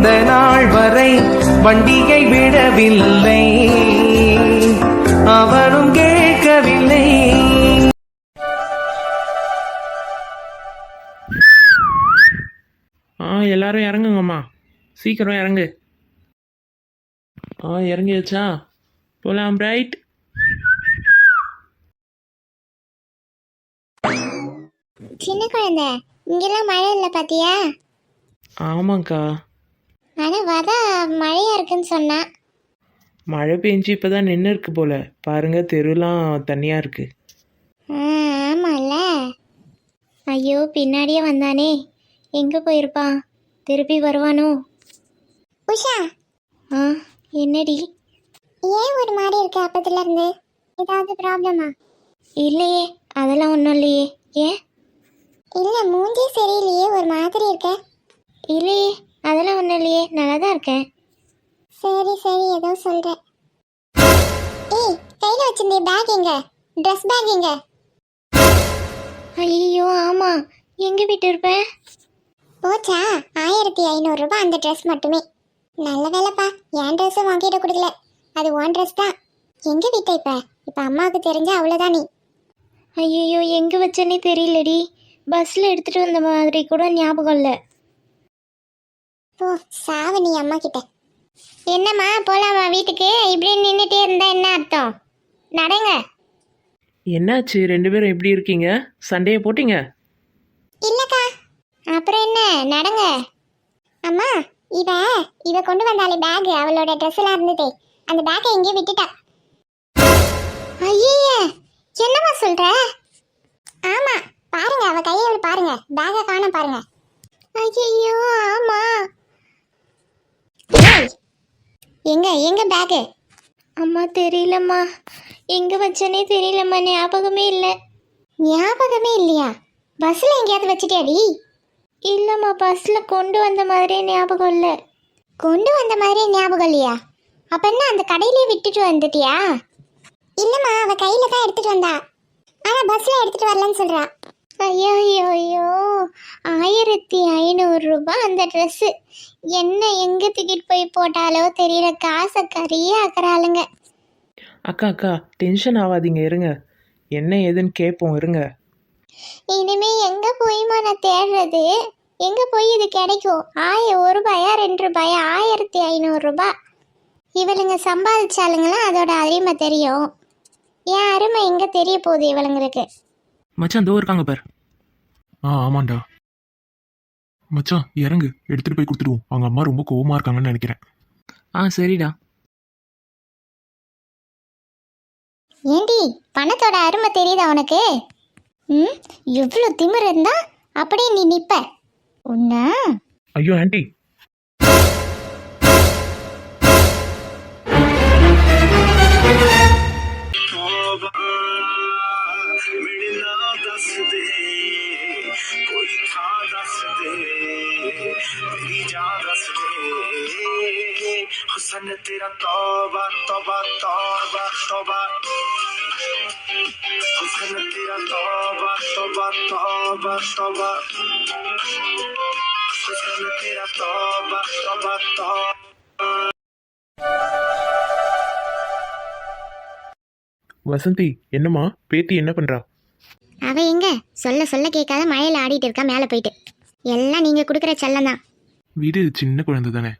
இந்த நாள் வரை வண்டியை விடவில்லை, அவனும் கேட்கவில்லை. எல்லாரும் இறங்குங்கம்மா, சீக்கிரம் இறங்கு. இறங்கியாச்சா? போலாம் ரைட். சின்ன குழந்தை, இங்கெல்லாம் மழை இல்லை பாத்தியா? ஆமாங்க்கா. ஆனால் வதா மழையா இருக்குன்னு சொன்னா. மழை பெஞ்சு இப்போதான் நின்று இருக்கு போல, பாருங்க தெருலாம் தண்ணியாக இருக்கு. ஆமாம்ல. ஐயோ, பின்னாடியே வந்தானே, எங்கே போயிருப்பான்? திருப்பி வருவானோ? உஷா. என்னடி? ஏன் ஒரு மாதிரி இருக்கு அப்பத்துல இருந்து? ஏதாவது ப்ராப்ளமா? இல்லையே, அதெல்லாம் ஒன்றும் இல்லையே. ஏன்? இல்லை, மூஞ்சி சரியில்லையே, ஒரு மாதிரி இருக்க. இல்லையே, அதெல்லாம் ஒன்றும் இல்லையே, நல்லா தான் இருக்கேன். சரி சரி, ஏதோ சொல்கிறேன். ஏய், கையில் வச்சிருந்தே பேக் எங்க? ட்ரெஸ் பேக் எங்க? ஐயோ ஆமாம், எங்கே விட்டு இருப்பேன்? போச்சா? 1500 ரூபாய் அந்த ட்ரெஸ் மட்டுமே. நல்ல வேலைப்பா, என் ட்ரெஸ்ஸும் வாங்கிட்டு கொடுக்கல. அது உன் ட்ரெஸ் தான். எங்கே விட்ட இப்போ அம்மாவுக்கு தெரிஞ்சா அவ்வளோதான் நீ. ஐயோ, எங்கே வச்சேன்னே தெரியலடி. பஸ்ஸில் எடுத்துகிட்டு வந்த மாதிரி கூட ஞாபகம் இல்லை. ஓ, சாவு நீ அம்மா கிட்ட. என்னம்மா, போலாமா வீட்டுக்கு? இப்படி நின்றுட்டே இருந்தா என்ன அர்த்தம்? நடங்க. என்னாச்சு, ரெண்டு பேரும் எப்படி இருக்கீங்க? சண்டையை போட்டீங்க? இல்லக்கா. அப்புறம் என்ன, நடங்க. அம்மா, இவ கொண்டு வந்தாலே பேக், அவளோட ட்ரெஸ் எல்லாம் இருந்ததே, அந்த பேக்கை எங்கேயே விட்டுட்டா. ஐயே, என்னம்மா சொல்ற? ஆமா, பாருங்க, அவ கையை பாருங்க, பேக்கை காணோம் பாருங்க. ஐயோ ஆமா. எங்க பேக்கு? அம்மா தெரியலம்மா, எங்க வச்சனே தெரியலம்மா, ஞாபகமே இல்லை. ஞாபகமே இல்லையா? பஸ்ஸில் எங்கேயாவது வச்சுட்டியாடி? இல்லைம்மா, பஸ்ஸில் கொண்டு வந்த மாதிரியே ஞாபகம் இல்லை. கொண்டு வந்த மாதிரியே ஞாபகம் இல்லையா? அப்போ என்ன, அந்த கடையிலே விட்டுட்டு வந்துட்டியா? இல்லைம்மா, அவள் கையில் தான் எடுத்துகிட்டு வந்தா, ஆனால் பஸ்ஸில் எடுத்துகிட்டு வரலன்னு சொல்கிறா. ஐயோ ஐயோ ஐயோ, 1500 ரூபாய் அந்த ட்ரெஸ்ஸு. என்ன எங்கே தூக்கிட்டு போய் போட்டாலோ தெரியல, காசை கறியே ஆக்குறாளுங்க. அக்கா டென்ஷன் ஆகாதீங்க, இருங்க, என்ன ஏதுன்னு கேட்போம், இருங்க. இனிமே எங்கே போய்மா நான் தேடுறது? எங்கே போய் இது கிடைக்கும்? 1 ரூபாயா 2 ரூபாயா? 1500 ரூபாய். இவளுங்க சம்பாதிச்சாலுங்களா, அதோட அருமை தெரியும். என் அருமை எங்கே தெரிய போகுது இவளுங்களுக்கு? மச்சான் தோ இருக்காங்க பார். ஆமாண்டா மச்சான், இறங்கு, எடுத்துட்டு போய் கொடுத்துடுவோம். அவங்க அம்மா ரொம்ப கோவமா இருக்காங்கன்னு நினைக்கிறேன். சரிடா. ஏண்டி, பணத்தோட அருமை தெரியுதா உனக்கு? எவ்வளோ திமிரு இருந்தா அப்படியே நீ நிப்ப உன்ன? ஐயோ ஆண்டி, हुस्न तेरा तौबा तौबा तौबा तौबा, हुस्न तेरा तौबा तौबा तौबा तौबा, हुस्न तेरा तौबा तौबा तौबा. வசந்தி, என்னம்மா பேத்தி என்ன பண்றா? அவ எங்க சொல்ல சொல்ல கேட்காத மழையில ஆடிட்டு இருக்கா மேலே போயிட்டு. எல்லாம் நீங்க கொடுக்குற செல்லம் தான். வீடு சின்ன குழந்தை தானே.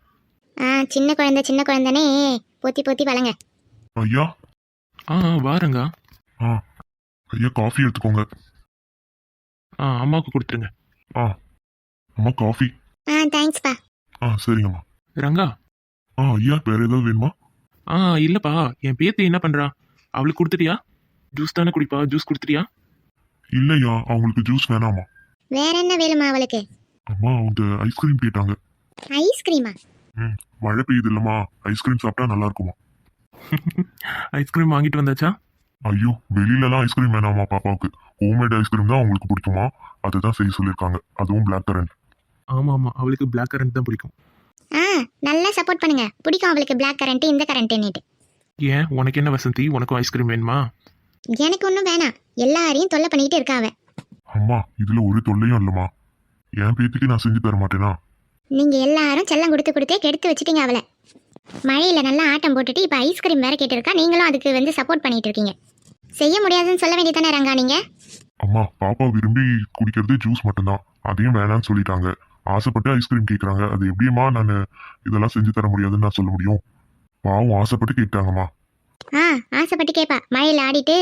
சின்ன குழந்தைனே பொத்தி பொத்தி வளங்க. ஐயா. வாருங்க. ஐயா காஃபி எடுத்துக்கோங்க. அம்மாவுக்கு கொடுத்துருங்க. அம்மா காஃபி. தேங்க்ஸ்ப்பா. சரிங்கம்மா. ரங்கா. ஐயா வேற ஏதாவது வேணுமா? இல்லப்பா, என் பேத்தி என்ன பண்றா? அவளுக்கு கொடுத்துட்டியா? ஜூஸ் தானே குடிப்பா, ஜூஸ் கொடுத்துட்டியா? இல்லையா, அவங்களுக்கு ஜூஸ் வேணாமா. வேற என்ன வேணுமா அவளுக்கு? அம்மா அவங்க ஐஸ்கிரீம் கேட்டாங்க. ஐஸ்கிரீமா? மழை பெய்யுது இல்லம்மா, ஐஸ்கிரீம் சாப்பிட்டா நல்லா இருக்குமா. ஐஸ்கிரீம் வாங்கிட்டு வந்தாச்சா? ஐயோ, வெளியிலலாம் ஐஸ்கிரீம் வேணாமா பாப்பாவுக்கு. ஹோம்மேட் ஐஸ்கிரீம் தான் அவங்களுக்கு பிடிக்குமா, அதுதான் செய்ய சொல்லியிருக்காங்க. அதுவும் பிளாக் கரண்ட். ஆமா, அவளுக்கு பிளாக் கரண்ட் தான் பிடிக்கும். நல்லா சப்போர்ட் பண்ணுங்க. பிடிக்கும் அவளுக்கு பிளாக் கரண்ட், இந்த கரண்ட். ஏன், உனக்கு என்ன வசந்தி, உனக்கும் ஐஸ்கிரீம் வேணுமா? எனக்கு ஒன்றும் வேணாம், எல்லாரையும் தொல்லை பண்ணிக்கிட்டு இருக்காவ. அம்மா இதுல ஒரு தொல்லையும் இல்லம்மா. என் பேத்திக்கு நான் செஞ்சு தர மாட்டேனா? நீங்கள் எல்லாரும் செல்லம் கொடுத்து கொடுத்தே கெடுத்து வச்சுட்டீங்க அவளை. மழையில் நல்லா ஆட்டம் போட்டுட்டு இப்போ ஐஸ்கிரீம் வேற கேட்டிருக்கா. நீங்களும் அதுக்கு வந்து சப்போர்ட் பண்ணிட்டு இருக்கீங்க. செய்ய முடியாதுன்னு சொல்ல வேண்டியதானே ரங்கா நீங்கள்? அம்மா பாப்பா விரும்பி குடிக்கிறது ஜூஸ் மட்டும்தான், அதையும் வேணாம்னு சொல்லிட்டாங்க. ஆசைப்பட்டு ஐஸ்கிரீம் கேட்குறாங்க, அது எப்படியம்மா நான் இதெல்லாம் செஞ்சு தர முடியாதுன்னு நான் சொல்ல முடியும்? பாவம் ஆசைப்பட்டு கேட்டாங்கம்மா. ஆசைப்பட்டு கேட்பா. மழையில் ஆடிட்டு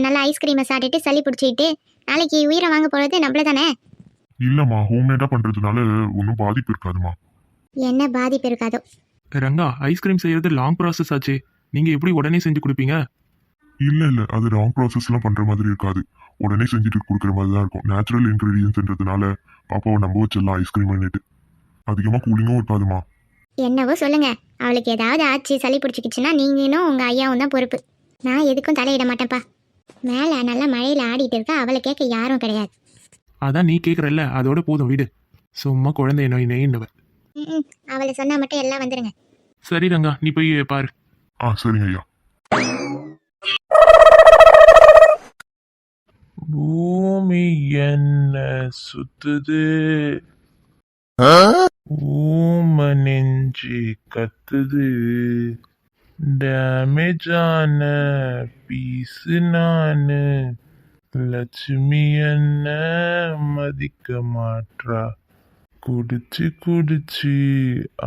நல்லா ஐஸ்கிரீமை சாப்பிட்டுட்டு சளி பிடிச்சிக்கிட்டு நாளைக்கு உயிரை வாங்க போகிறது நம்மள தானே. இல்லம்மா, ஹோம்மேடா பண்றதுனால ஒன்றும் பாதிப்பு இருக்காதுமா. என்ன பாதிப்பு இருக்காதோ. ரங்கா, ஐஸ்கிரீம் செய்யறது லாங் ப்ராசஸ் ஆச்சே, நீங்க எப்படி உடனே செஞ்சு கொடுப்பீங்க? இல்ல அது ராங் ப்ராசஸ்லாம் பண்ற மாதிரி இருக்காது, உடனே செஞ்சுட்டு கொடுக்குற மாதிரி தான் இருக்கும். நேச்சுரல் இன்கிரீடியன்ஸ்ன்றதுனால பாப்பாவை நம்ப வச்சிடலாம். ஐஸ்கிரீம் பண்ணிட்டு அதிகமாக கூலிங்கும் இருக்காதுமா. என்னவோ சொல்லுங்க. அவளுக்கு ஏதாவது ஆச்சு சளி பிடிச்சிக்கிச்சுன்னா நீங்களும் உங்கள் ஐயாவும் தான் பொறுப்பு. நான் எதுக்கும் தலையிட மாட்டேன்ப்பா. மேலே நல்லா மழையில் ஆடிட்டு இருக்கா, அவளை கேட்க யாரும் கிடையாது. அதான் நீ கேக்குறல்ல, அதோட போதும் விடு. சும்மா குழந்தை நோய் நெய்ன்னவ. அவளை சொன்னா மட்டும் எல்லாம் வந்துடுங்க. சரி ரங்கா, நீ போய் பாரு. சரிங்க ஐயா. பூமி என்ன சுத்துது, ஊம நெஞ்சு கத்துது, டேமேஜான பீஸு நானு, லட்சுமி என்ன மதிக்க மாட்றா, குடிச்சு குடிச்சு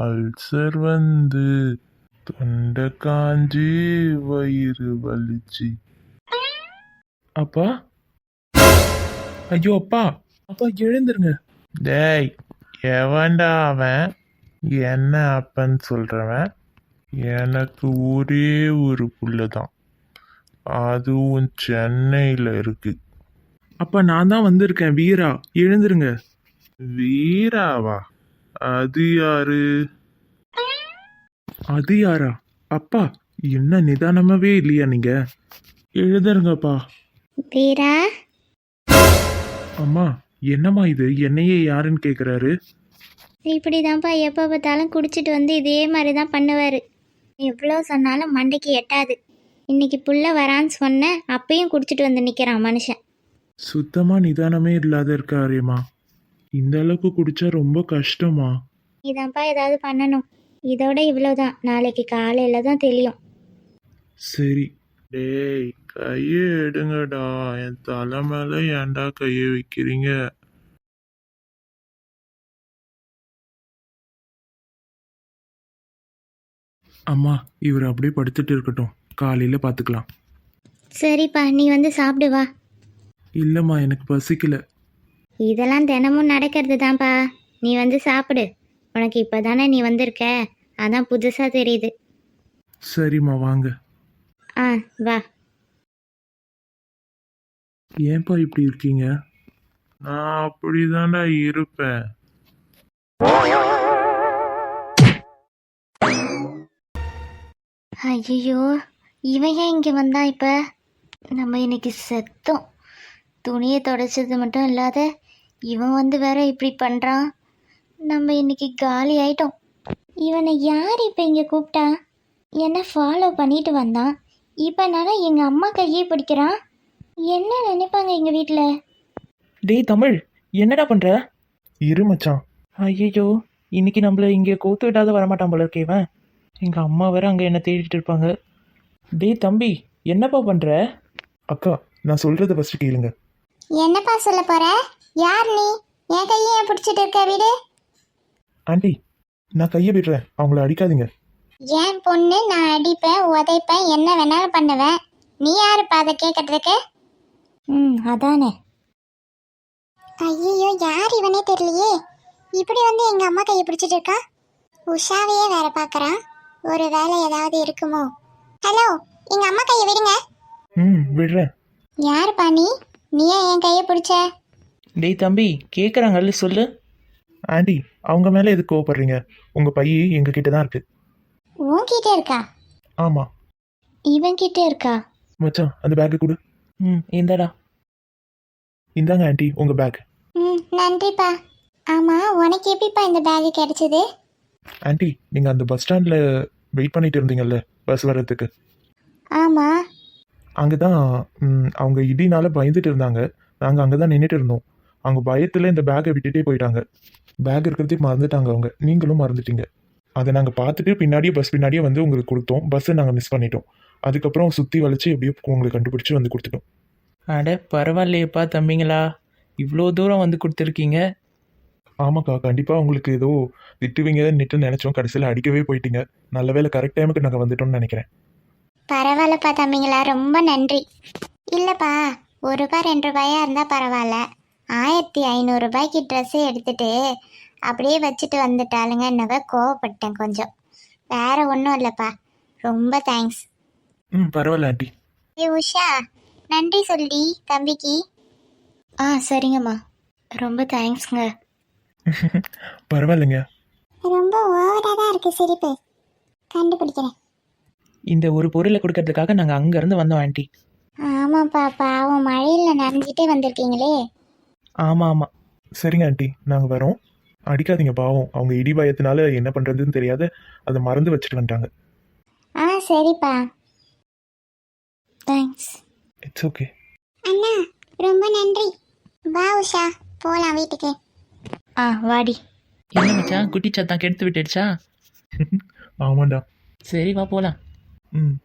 அல்சர் வந்து தொண்டை காஞ்சி வயிறு வலிச்சு. அப்பா, ஐயோ அப்பா, அப்பா எழுந்துருங்க. டேய், எவன்டா அவன்? என்ன அப்பன்னு சொல்றவன்? எனக்கு ஒரே ஒரு புள்ள தான், அதுவும் சென்னையில் இருக்கு. அப்பா நான் தான் வந்திருக்கேன், வீரா, எழுந்துருங்க. வீராவா? அது யாரு? அது யாரா? அப்பா, என்ன நிதானமாவே இல்லையா நீங்க? எழுதுருங்கப்பா. வீரா, அம்மா, என்னம்மா இது, என்னையே யாருன்னு கேக்குறாரு? இப்படி தான்ப்பா எப்போ பார்த்தாலும் குடிச்சிட்டு வந்து இதே மாதிரி தான் பண்ணுவார். எவ்வளோ சொன்னாலும் மண்டைக்கு எட்டாது. இன்னைக்கு புள்ள வரான்னு சொன்னேன், அப்பயும் குடிச்சிட்டு வந்து நிற்கிறான் மனுஷன். சுத்தமா நிதானமே இல்லாத இருக்காரேம்மா. இந்த அளவுக்கு குடிச்சா ரொம்ப கஷ்டமா. இதான்ப்பா ஏதாவது பண்ணணும். இதோட இவ்வளோதான், நாளைக்கு காலையில் தான் தெரியும். சரி. டேய், கையை எடுங்கடா, என் தலை மேல ஏன்டா கையை வைக்கிறீங்க? அம்மா, இவர் அப்படியே படுத்துட்டு இருக்கட்டும், காலையில பாத்துக்கலாம். சரிப்பா, நீ வந்து சாப்பிடு வா. இல்லம்மா, எனக்கு பசிக்கல. இதெல்லாம் தினமும் நடக்கிறது தான்ப்பா. நீ வந்து சாப்பிடு. உனக்கு இப்போ தானே நீ வந்திருக்க, அதான் புதுசாக தெரியுது. சரிம்மா, வாங்க. வா. ஏன்பா இப்படி இருக்கீங்க? நான் அப்படிதான்டா இருப்பேன். ஐயோ, இவன் ஏன் இங்கே வந்தான் இப்போ? நம்ம இன்னைக்கு செத்தோம். துணியை தொடச்சது மட்டும் இல்லாத இவன் வந்து வேற இப்படி பண்ணுறான். நம்ம இன்னைக்கு காலி ஆயிட்டோம். இவனை யார் இப்போ இங்கே கூப்பிட்டா? என்ன ஃபாலோ பண்ணிட்டு வந்தான். இப்போ நான் எங்கள் அம்மா கையே பிடிக்கிறான். என்ன நினைப்பாங்க எங்கள் வீட்டில்? டேய் தமிழ், என்னடா பண்ற? இரு மச்சான். ஐயோ, இன்னைக்கு நம்மள இங்கே கோத்து விடாத வரமாட்டான் போல இருக்கேவன். எங்க அம்மா வேற அங்க என்ன தேடிட்டு இருப்பாங்க. டேய் தம்பி, என்னப்பா பண்ற? அக்கா, நான் சொல்றத ஃபர்ஸ்ட் கேளுங்க. என்னப்பா சொல்ல போற? யார் நீ? என் கையை ஏன் பிடிச்சிட்டு இருக்க? வீடு ஆண்டி, நான் கையை விடுறேன், அவங்கள அடிக்காதீங்க. என் பொண்ணு, நான் அடிப்பேன், உதைப்பேன், என்ன வேணாலும் பண்ணுவேன். நீ யாருப்பா அதை கேட்கறதுக்கு? அதானே. ஐயோ, யார் இவனே தெரியலையே. இப்படி வந்து எங்க அம்மா கையை பிடிச்சிட்டு இருக்கா. உஷாவையே வேற பார்க்கறான். ஒரு வேலை ஏதாவது இருக்குமோ? ஹலோ, எங்க அம்மா கையை விடுங்க. விடுறேன். யாருப்பா நீ? நீ ஏன் என் கையை பிடிச்ச? டேய் தம்பி, கேட்குறாங்கல்ல, சொல்லு. ஆண்டி, அவங்க மேல எதுக்கு கோவப்படுறீங்க? உங்க பைய எங்க கிட்ட தான் இருக்கு. உன்கிட்ட இருக்கா? ஆமா. இவன் கிட்ட இருக்கா? மச்சான், அந்த பேக்கை கொடு. இந்தடா. இந்தாங்க ஆண்டி, உங்க பேக். நன்றிப்பா. ஆமா, உனக்கு எப்படிப்பா இந்த பேக் கிடைச்சது? ஆண்டி, நீங்க அந்த பஸ் ஸ்டாண்ட்ல வெயிட் பண்ணிட்டு இருந்தீங்கல்ல பஸ் வர்றதுக்கு, ஆமா. அங்கதான் அவங்க இடினால பயந்துட்டு இருந்தாங்க. நாங்க அங்கதான் நின்றுட்டு இருந்தோம். அவங்க பயத்துல இந்த பேக்கை விட்டுட்டே போயிட்டாங்க. பேக் இருக்கிறதே மறந்துட்டாங்க அவங்க, நீங்களும் மறந்துட்டீங்க. அதை நாங்கள் பார்த்துட்டு பின்னாடியே பஸ் பின்னாடியே வந்து உங்களுக்கு கொடுத்தோம். பஸ்ஸை நாங்கள் மிஸ் பண்ணிட்டோம். அதுக்கப்புறம் சுற்றி வளைச்சு எப்படியோ உங்களுக்கு கண்டுபிடிச்சி வந்து கொடுத்துட்டோம். அட பரவாயில்லையேப்பா தம்பிங்களா, இவ்வளோ தூரம் வந்து கொடுத்துருக்கீங்க. ஆமாக்கா, கண்டிப்பாக உங்களுக்கு ஏதோ திட்டுவீங்கன்னுட்டு நினச்சோம். கடைசியில் அடிக்கவே போயிட்டீங்க. நல்ல வேளை கரெக்ட் டைமுக்கு நாங்கள் வந்துட்டோம்னு நினைக்கிறேன். பரவாயில்லப்பா தம்பிங்களா, ரொம்ப நன்றி. இல்லைப்பா, 1 ரூபாய் 2 ரூபாயா இருந்தால் பரவாயில்ல. 1500 ரூபாய்க்கு ட்ரெஸ்ஸை எடுத்துட்டு அப்படியே வச்சுட்டு வந்துட்டாளுங்க. என்னவ கோவப்பட்டேன் கொஞ்சம். வேற ஒன்றும் இல்லைப்பா, ரொம்ப தேங்க்ஸ். பரவாயில்ல ஆண்டி. ஏ உஷா, நன்றி சொல்லி தம்பிக்கு. சரிங்கம்மா, ரொம்ப தேங்க்ஸ்ங்க. பரவாயில்லைங்க. ரொம்ப ஓவராக தான் இருக்கு சிரிப்பு. கண்டுபிடிக்கிறேன். இந்த ஒரு பொருளை கொடுக்கறதுக்காக நாங்கள் அங்கேருந்து வந்தோம் ஆண்டி. ஆமாப்பா, பாவம் மழையில் நனைஞ்சிட்டே வந்திருக்கீங்களே. ஆமாம் ஆமாம். சரிங்க ஆண்டி, நாங்கள் வரோம். அடிக்காதீங்க, பாவம். அவங்க இடி பயத்தினால என்ன பண்ணுறதுன்னு தெரியாத அதை மறந்து வச்சுட்டு வந்துட்டாங்க. சரிப்பா, தேங்க்ஸ். It's okay. அண்ணா, ரொம்ப நன்றி. வா உஷா, போகலாம் வீட்டுக்கு. வாடி. என்ன மச்சான், குட்டி சத்தான் கெடுத்து விட்டுடுச்சா? ஆமாண்டா. சரி வா போகலாம். ம்